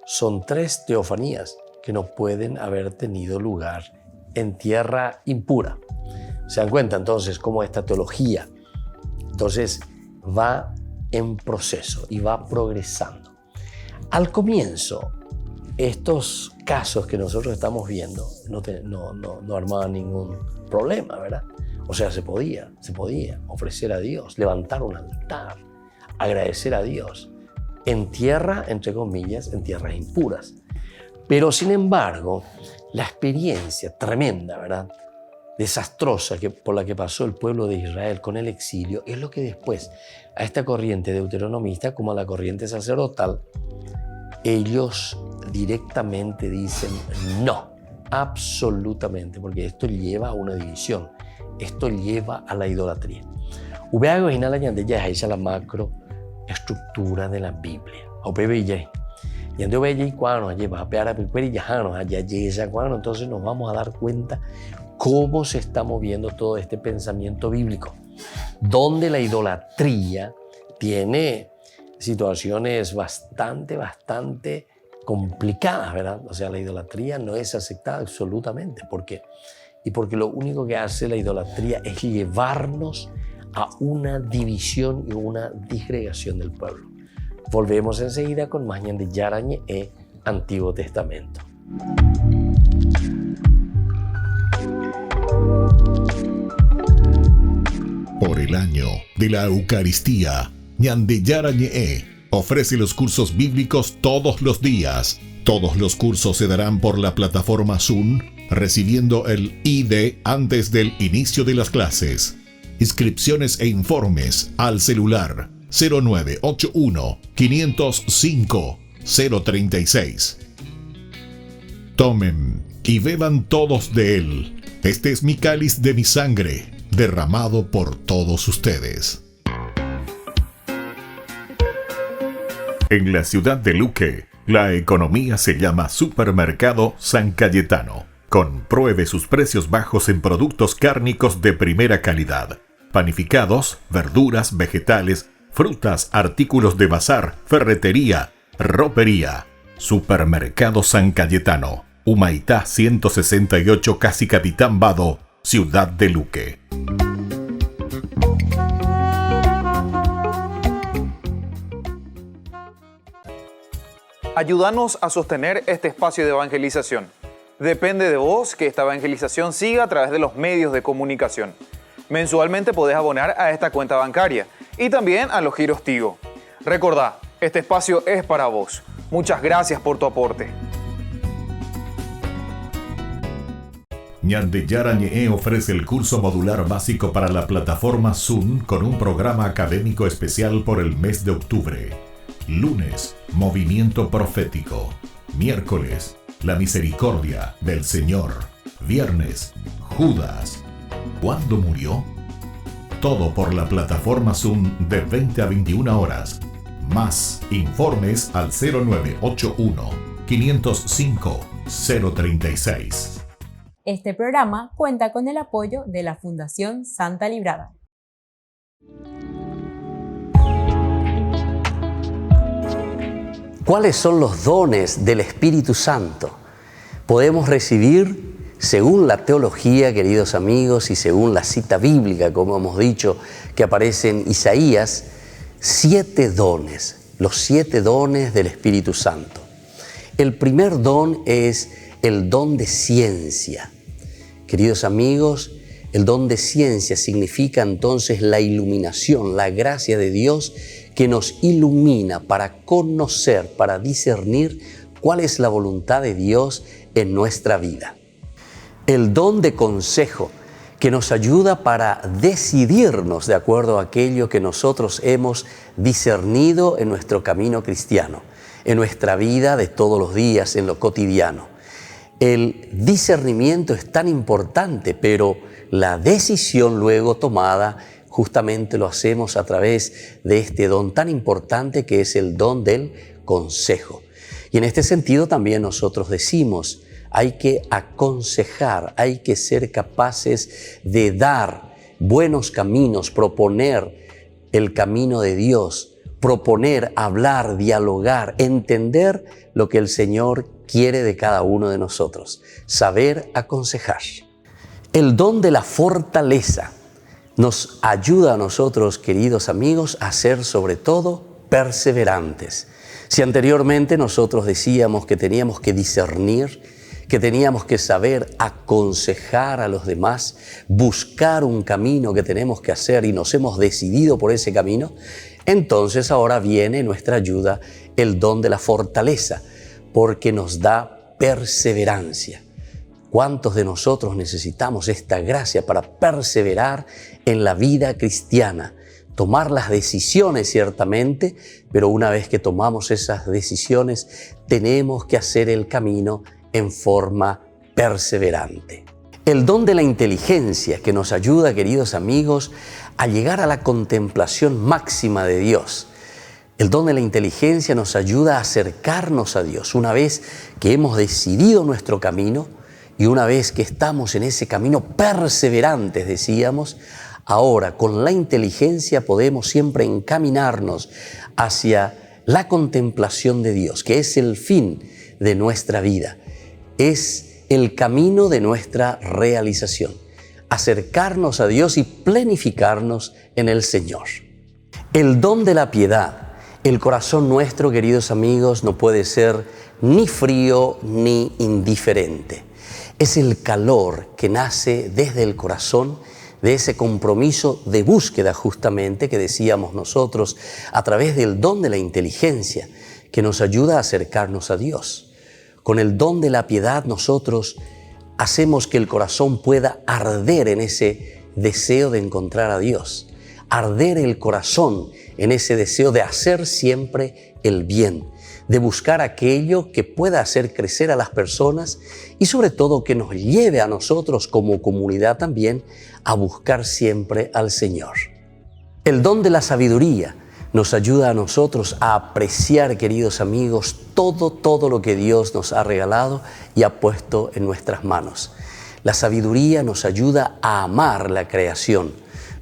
Son 3 teofanías que no pueden haber tenido lugar en tierra impura. ¿Se dan cuenta entonces cómo esta teología entonces va en proceso y va progresando? Al comienzo, estos casos que nosotros estamos viendo no armaban ningún problema, ¿verdad? O sea, se podía ofrecer a Dios, levantar un altar, agradecer a Dios en tierra, entre comillas, en tierras impuras. Pero sin embargo, la experiencia tremenda, ¿verdad?, desastrosa por la que pasó el pueblo de Israel con el exilio, es lo que después a esta corriente deuteronomista, como a la corriente sacerdotal, ellos directamente dicen no, absolutamente, porque esto lleva a una división, esto lleva a la idolatría. Ubeago y ya es la macro estructura de la Biblia. Entonces nos vamos a dar cuenta cómo se está moviendo todo este pensamiento bíblico, donde la idolatría tiene situaciones bastante complicadas, ¿verdad? O sea, la idolatría no es aceptada absolutamente. ¿Por qué? Y porque lo único que hace la idolatría es llevarnos a una división y una disgregación del pueblo. Volvemos enseguida con más Ñandeyarañe e Antiguo Testamento. Por el año de la Eucaristía, Ñandeyarañe ofrece los cursos bíblicos todos los días. Todos los cursos se darán por la plataforma Zoom, recibiendo el ID antes del inicio de las clases. Inscripciones e informes al celular 0981 505 036. Tomen y beban todos de él. Este es mi cáliz de mi sangre, derramado por todos ustedes. En la ciudad de Luque, la economía se llama Supermercado San Cayetano. Compruebe sus precios bajos en productos cárnicos de primera calidad. Panificados, verduras, vegetales, frutas, artículos de bazar, ferretería, ropería. Supermercado San Cayetano, Humaitá 168, Casi Capitán Vado, Ciudad de Luque. Ayúdanos a sostener este espacio de evangelización. Depende de vos que esta evangelización siga a través de los medios de comunicación. Mensualmente podés abonar a esta cuenta bancaria y también a los giros Tigo. Recordá, este espacio es para vos. Muchas gracias por tu aporte. Ñande Yara Ñe'e ofrece el curso modular básico para la plataforma Zoom con un programa académico especial por el mes de octubre. Lunes, Movimiento Profético. Miércoles, La Misericordia del Señor. Viernes, Judas. ¿Cuándo murió? Todo por la plataforma Zoom de 20 a 21 horas. Más informes al 0981-505-036. Este programa cuenta con el apoyo de la Fundación Santa Librada. ¿Cuáles son los dones del Espíritu Santo? Podemos recibir, según la teología, queridos amigos, y según la cita bíblica, como hemos dicho, que aparece en Isaías, 7 dones, los 7 dones del Espíritu Santo. El primer don es el don de ciencia. Queridos amigos, el don de ciencia significa entonces la iluminación, la gracia de Dios que nos ilumina para conocer, para discernir cuál es la voluntad de Dios en nuestra vida. El don de consejo, que nos ayuda para decidirnos de acuerdo a aquello que nosotros hemos discernido en nuestro camino cristiano, en nuestra vida de todos los días, en lo cotidiano. El discernimiento es tan importante, pero la decisión luego tomada justamente lo hacemos a través de este don tan importante que es el don del consejo. Y en este sentido también nosotros decimos, hay que aconsejar, hay que ser capaces de dar buenos caminos, proponer el camino de Dios, proponer, hablar, dialogar, entender lo que el Señor quiere de cada uno de nosotros, saber aconsejar. El don de la fortaleza nos ayuda a nosotros, queridos amigos, a ser sobre todo perseverantes. Si anteriormente nosotros decíamos que teníamos que discernir, que teníamos que saber aconsejar a los demás, buscar un camino que tenemos que hacer y nos hemos decidido por ese camino, entonces ahora viene nuestra ayuda el don de la fortaleza, porque nos da perseverancia. ¿Cuántos de nosotros necesitamos esta gracia para perseverar en la vida cristiana? Tomar las decisiones ciertamente, pero una vez que tomamos esas decisiones, tenemos que hacer el camino en forma perseverante. El don de la inteligencia que nos ayuda, queridos amigos, a llegar a la contemplación máxima de Dios. El don de la inteligencia nos ayuda a acercarnos a Dios. Una vez que hemos decidido nuestro camino y una vez que estamos en ese camino perseverantes, decíamos, ahora con la inteligencia podemos siempre encaminarnos hacia la contemplación de Dios, que es el fin de nuestra vida. Es el camino de nuestra realización, acercarnos a Dios y planificarnos en el Señor. El don de la piedad. El corazón nuestro, queridos amigos, no puede ser ni frío ni indiferente. Es el calor que nace desde el corazón, de ese compromiso de búsqueda justamente que decíamos nosotros a través del don de la inteligencia que nos ayuda a acercarnos a Dios. Con el don de la piedad nosotros hacemos que el corazón pueda arder en ese deseo de encontrar a Dios, arder el corazón en ese deseo de hacer siempre el bien, de buscar aquello que pueda hacer crecer a las personas y sobre todo que nos lleve a nosotros como comunidad también a buscar siempre al Señor. El don de la sabiduría nos ayuda a nosotros a apreciar, queridos amigos, todo lo que Dios nos ha regalado y ha puesto en nuestras manos. La sabiduría nos ayuda a amar la creación,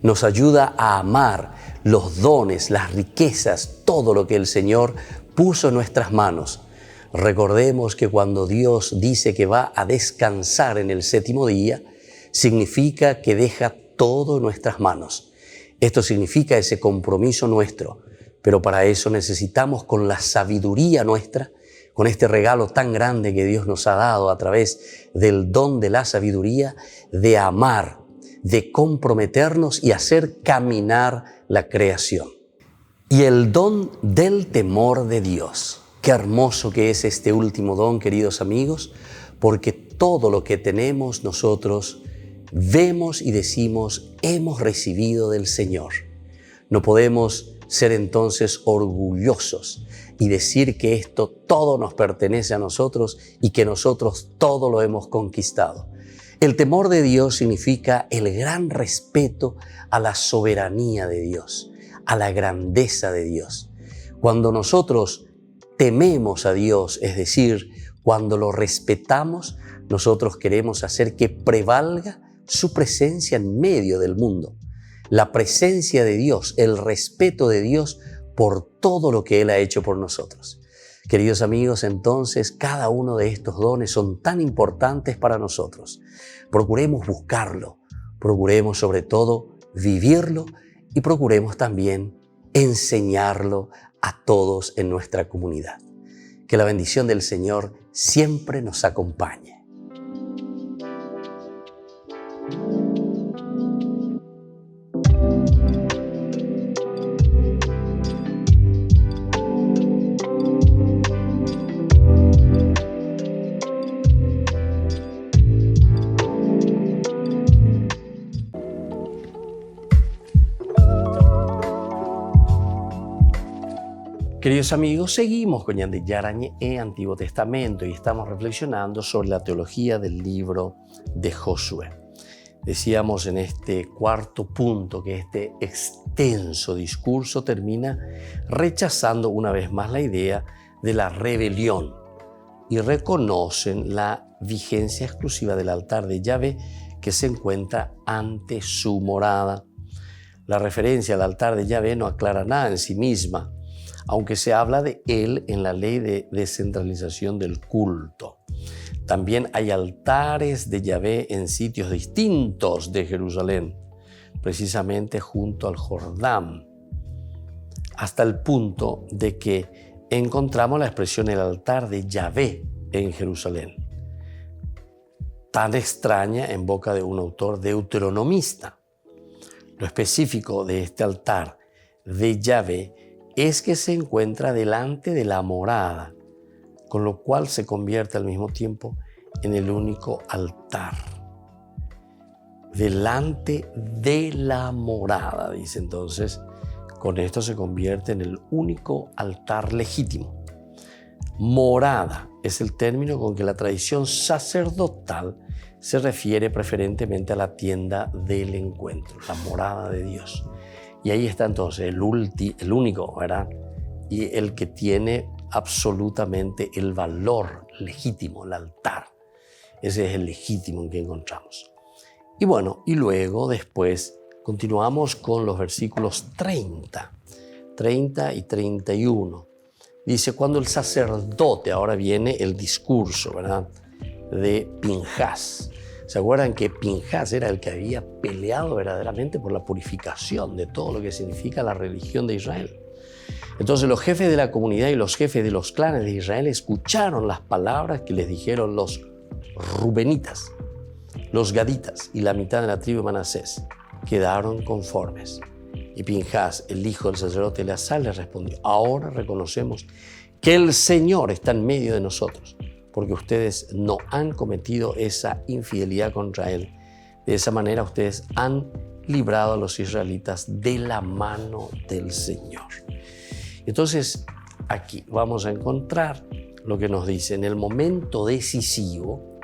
nos ayuda a amar los dones, las riquezas, todo lo que el Señor puso en nuestras manos. Recordemos que cuando Dios dice que va a descansar en el 7º día, Significa que deja todo en nuestras manos. Esto significa ese compromiso nuestro, pero para eso necesitamos, con la sabiduría nuestra, con este regalo tan grande que Dios nos ha dado a través del don de la sabiduría, de amar, de comprometernos y hacer caminar la creación. Y el don del temor de Dios. Qué hermoso que es este último don, queridos amigos, porque todo lo que tenemos nosotros vemos y decimos hemos recibido del Señor. No podemos ser entonces orgullosos y decir que esto todo nos pertenece a nosotros y que nosotros todo lo hemos conquistado. El temor de Dios significa el gran respeto a la soberanía de Dios, a la grandeza de Dios. Cuando nosotros tememos a Dios, es decir, cuando lo respetamos, nosotros queremos hacer que prevalga su presencia en medio del mundo. La presencia de Dios, el respeto de Dios por todo lo que Él ha hecho por nosotros. Queridos amigos, entonces cada uno de estos dones son tan importantes para nosotros. Procuremos buscarlo, procuremos sobre todo vivirlo y procuremos también enseñarlo a todos en nuestra comunidad. Que la bendición del Señor siempre nos acompañe. Queridos amigos, seguimos con Ñande Yarañe, Antiguo Testamento, y estamos reflexionando sobre la teología del libro de Josué. Decíamos en este cuarto punto que este extenso discurso termina rechazando una vez más la idea de la rebelión y reconocen la vigencia exclusiva del altar de Yahvé que se encuentra ante su morada. La referencia al altar de Yahvé no aclara nada en sí misma, aunque se habla de él en la ley de descentralización del culto. También hay altares de Yahvé en sitios distintos de Jerusalén, precisamente junto al Jordán, hasta el punto de que encontramos la expresión el altar de Yahvé en Jerusalén, tan extraña en boca de un autor deuteronomista. Lo específico de este altar de Yahvé es que se encuentra delante de la morada, con lo cual se convierte al mismo tiempo en el único altar. Delante de la morada, dice entonces, con esto se convierte en el único altar legítimo. Morada es el término con que la tradición sacerdotal se refiere preferentemente a la tienda del encuentro, la morada de Dios. Y ahí está entonces el único, ¿verdad? Y el que tiene absolutamente el valor legítimo, el altar. Ese es el legítimo en que encontramos. Y bueno, y luego después continuamos con los versículos 30 y 31. Dice, cuando el sacerdote, ahora viene el discurso, ¿verdad?, de Pinjás. ¿Se acuerdan que Pinjás era el que había peleado verdaderamente por la purificación de todo lo que significa la religión de Israel? Entonces los jefes de la comunidad y los jefes de los clanes de Israel escucharon las palabras que les dijeron los rubenitas, los gaditas y la mitad de la tribu de Manasés. Quedaron conformes. Y Pinjás, el hijo del sacerdote Eleazar, les respondió, ahora reconocemos que el Señor está en medio de nosotros, porque ustedes no han cometido esa infidelidad contra Él. De esa manera ustedes han librado a los israelitas de la mano del Señor. Entonces, aquí vamos a encontrar lo que nos dice en el momento decisivo,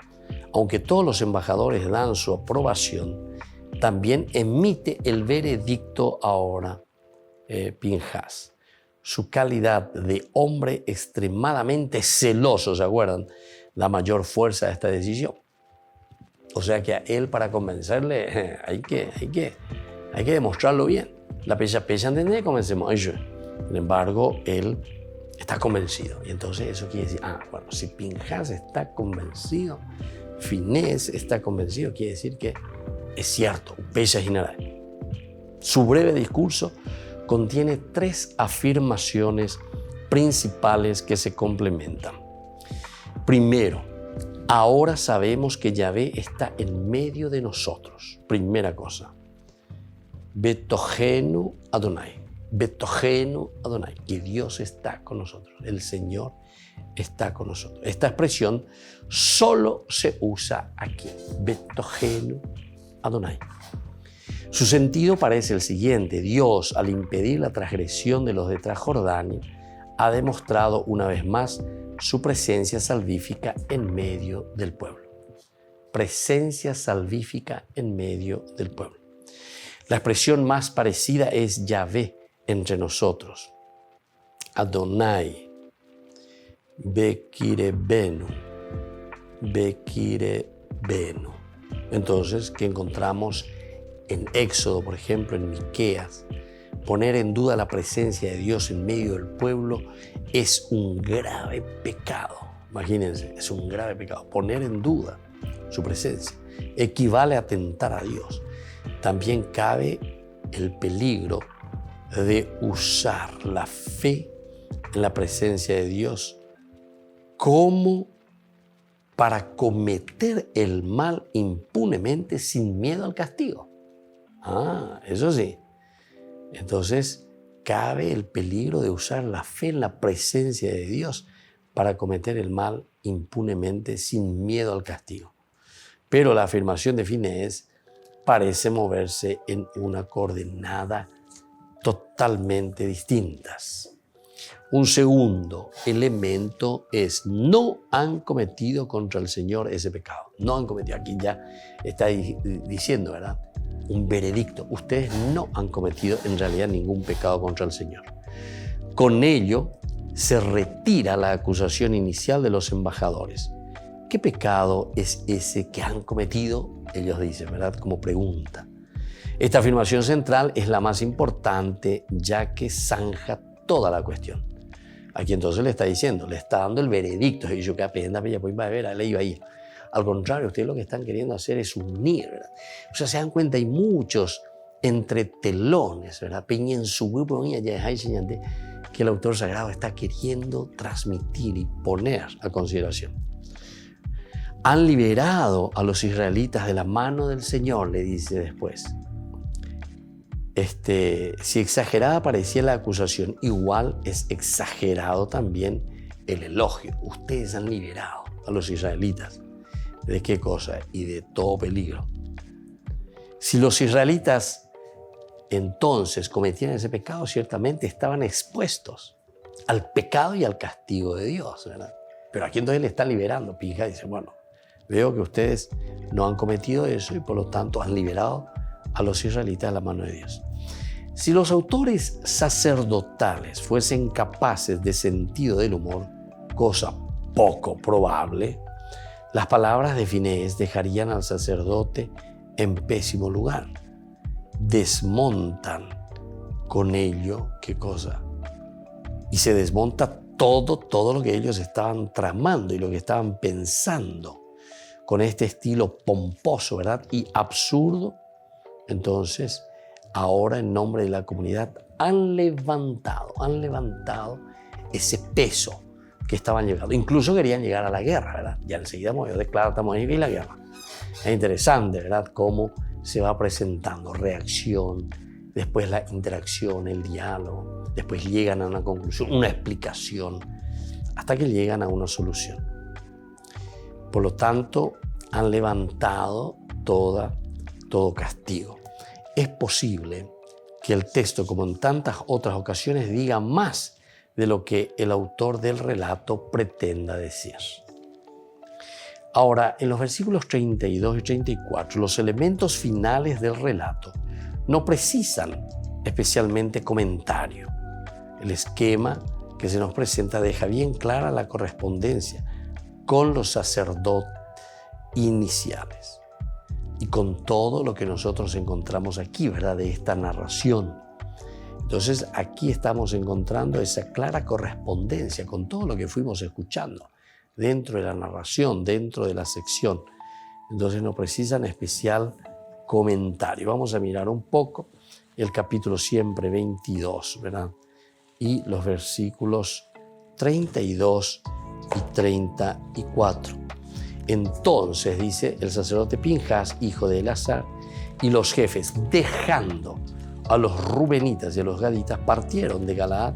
aunque todos los embajadores dan su aprobación, también emite el veredicto ahora Pinjás. Su calidad de hombre extremadamente celoso, ¿se acuerdan? La mayor fuerza de esta decisión. O sea que a él, para convencerle, hay que demostrarlo bien. La pecha, ¿entendés? Comencemos. Sin embargo, él está convencido. Y entonces eso quiere decir, bueno, si Pinjás está convencido, Finés está convencido, quiere decir que es cierto, Upella General. Su breve discurso contiene 3 afirmaciones principales que se complementan. Primero, ahora sabemos que Yahvé está en medio de nosotros. Primera cosa. Betogenu Adonai. Betogenu Adonai. Que Dios está con nosotros. El Señor está con nosotros. Esta expresión solo se usa aquí. Betogenu Adonai. Su sentido parece el siguiente. Dios, al impedir la transgresión de los de Transjordania, ha demostrado una vez más su presencia salvífica en medio del pueblo. Presencia salvífica en medio del pueblo. La expresión más parecida es Yahvé entre nosotros. Adonai, Bekirebenu, Bekirebenu. Entonces, que encontramos en Éxodo, por ejemplo, en Miqueas, poner en duda la presencia de Dios en medio del pueblo es un grave pecado. Imagínense, es un grave pecado. Poner en duda su presencia equivale a atentar a Dios. También cabe el peligro de usar la fe en la presencia de Dios como para cometer el mal impunemente sin miedo al castigo. Eso sí. Entonces, cabe el peligro de usar la fe en la presencia de Dios para cometer el mal impunemente sin miedo al castigo. Pero la afirmación de Finés parece moverse en una coordenada totalmente distintas. Un segundo elemento es: no han cometido contra el Señor ese pecado. No han cometido. Aquí ya está diciendo, ¿verdad? Un veredicto. Ustedes no han cometido en realidad ningún pecado contra el Señor. Con ello se retira la acusación inicial de los embajadores. ¿Qué pecado es ese que han cometido? Ellos dicen, ¿verdad? Como pregunta. Esta afirmación central es la más importante, ya que zanja toda la cuestión. Aquí entonces le está diciendo, le está dando el veredicto. Y yo que aprenda, pues va a ver, a ley ahí. Al contrario, ustedes lo que están queriendo hacer es unir, ¿verdad? O sea, se dan cuenta, hay muchos entretelones, ¿verdad? Peña en su grupo, que el autor sagrado está queriendo transmitir y poner a consideración. Han liberado a los israelitas de la mano del Señor, le dice después. Si exagerada parecía la acusación, igual es exagerado también el elogio. Ustedes han liberado a los israelitas. ¿De qué cosa? Y de todo peligro. Si los israelitas entonces cometían ese pecado, ciertamente estaban expuestos al pecado y al castigo de Dios, ¿verdad? Pero aquí entonces le están liberando. Pinja dice, bueno, veo que ustedes no han cometido eso y por lo tanto han liberado a los israelitas de la mano de Dios. Si los autores sacerdotales fuesen capaces de sentido del humor, cosa poco probable, las palabras de Finés dejarían al sacerdote en pésimo lugar. Desmontan con ello, ¿qué cosa? Y se desmonta todo lo que ellos estaban tramando y lo que estaban pensando con este estilo pomposo, ¿verdad? Y absurdo. Entonces, ahora en nombre de la comunidad han levantado ese peso que estaban llegando. Incluso querían llegar a la guerra, ¿verdad? Ya enseguida me declara, estamos ahí en la guerra. Es interesante, ¿verdad? Cómo se va presentando reacción, después la interacción, el diálogo, después llegan a una conclusión, una explicación, hasta que llegan a una solución. Por lo tanto, han levantado todo castigo. Es posible que el texto, como en tantas otras ocasiones, diga más de lo que el autor del relato pretenda decir. Ahora, en los versículos 32 y 34, los elementos finales del relato no precisan especialmente comentario. El esquema que se nos presenta deja bien clara la correspondencia con los sacerdotes iniciales y con todo lo que nosotros encontramos aquí, ¿verdad? De esta narración. Entonces, aquí estamos encontrando esa clara correspondencia con todo lo que fuimos escuchando dentro de la narración, dentro de la sección entonces no precisan especial comentario. Vamos a mirar un poco el capítulo siempre 22, ¿verdad? Y los versículos 32 y 34. Entonces, dice el sacerdote Pinjas, hijo de Eleazar, y los jefes, dejando a los rubenitas y a los gaditas, partieron de Galaad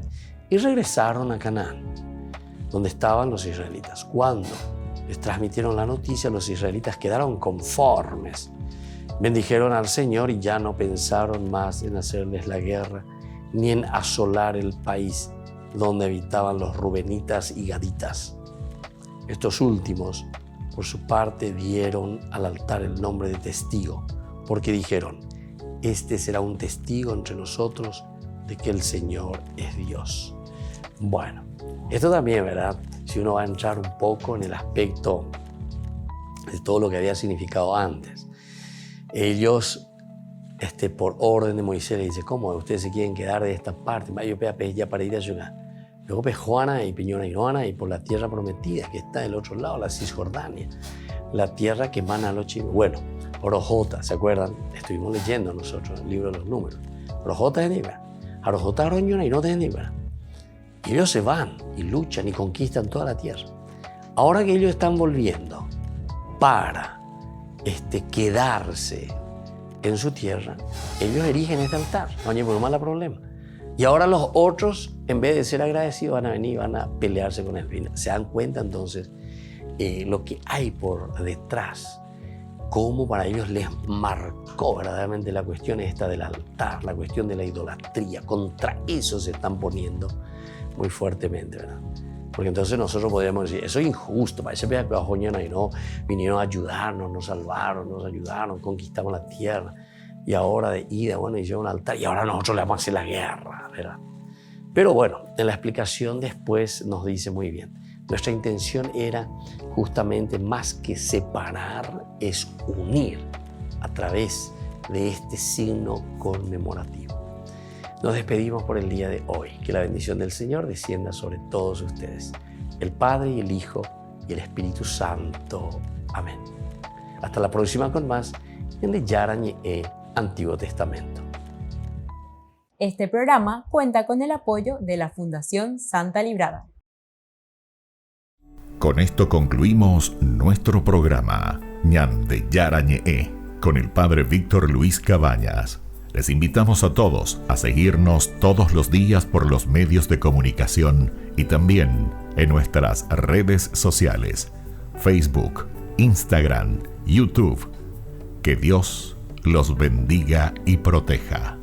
y regresaron a Canaán, donde estaban los israelitas. Cuando les transmitieron la noticia, los israelitas quedaron conformes. Bendijeron al Señor y ya no pensaron más en hacerles la guerra, ni en asolar el país donde habitaban los rubenitas y gaditas. Estos últimos, por su parte, dieron al altar el nombre de testigo, porque dijeron: este será un testigo entre nosotros de que el Señor es Dios. Bueno, esto también, ¿verdad? Si uno va a entrar un poco en el aspecto de todo lo que había significado antes. Ellos, por orden de Moisés, le dicen: ¿cómo ustedes se quieren quedar de esta parte? Yo ya para ir a Yuna. Luego Juana y Piñona y Noana y por la tierra prometida que está del otro lado, la Cisjordania, la tierra que emana a los chivos. Bueno, Orojota, ¿se acuerdan? Estuvimos leyendo nosotros el libro de los números. Orojota es Nibra, Arojota Aroñona y no de Nibra. Y ellos se van y luchan y conquistan toda la tierra. Ahora que ellos están volviendo para quedarse en su tierra, ellos erigen este altar. No hay más problema. Y ahora los otros, en vez de ser agradecidos, van a venir y van a pelearse con el. Se dan cuenta entonces lo que hay por detrás, cómo para ellos les marcó verdaderamente la cuestión esta del altar, la cuestión de la idolatría. Contra eso se están poniendo muy fuertemente, ¿verdad? Porque entonces nosotros podríamos decir: eso es injusto, parece que y no vinieron a ayudarnos, nos salvaron, nos ayudaron, conquistamos la tierra. Y ahora de ida, bueno, hicieron un altar y ahora nosotros le vamos a hacer la guerra, ¿verdad? Pero bueno, en la explicación después nos dice muy bien. Nuestra intención era justamente, más que separar, es unir a través de este signo conmemorativo. Nos despedimos por el día de hoy. Que la bendición del Señor descienda sobre todos ustedes, el Padre y el Hijo y el Espíritu Santo. Amén. Hasta la próxima con más en Yarañe Antiguo Testamento. Este programa cuenta con el apoyo de la Fundación Santa Librada. Con esto concluimos nuestro programa Ñande Yarañe con el Padre Víctor Luis Cabañas. Les invitamos a todos a seguirnos todos los días por los medios de comunicación y también en nuestras redes sociales, Facebook, Instagram, YouTube. Que Dios los bendiga y proteja.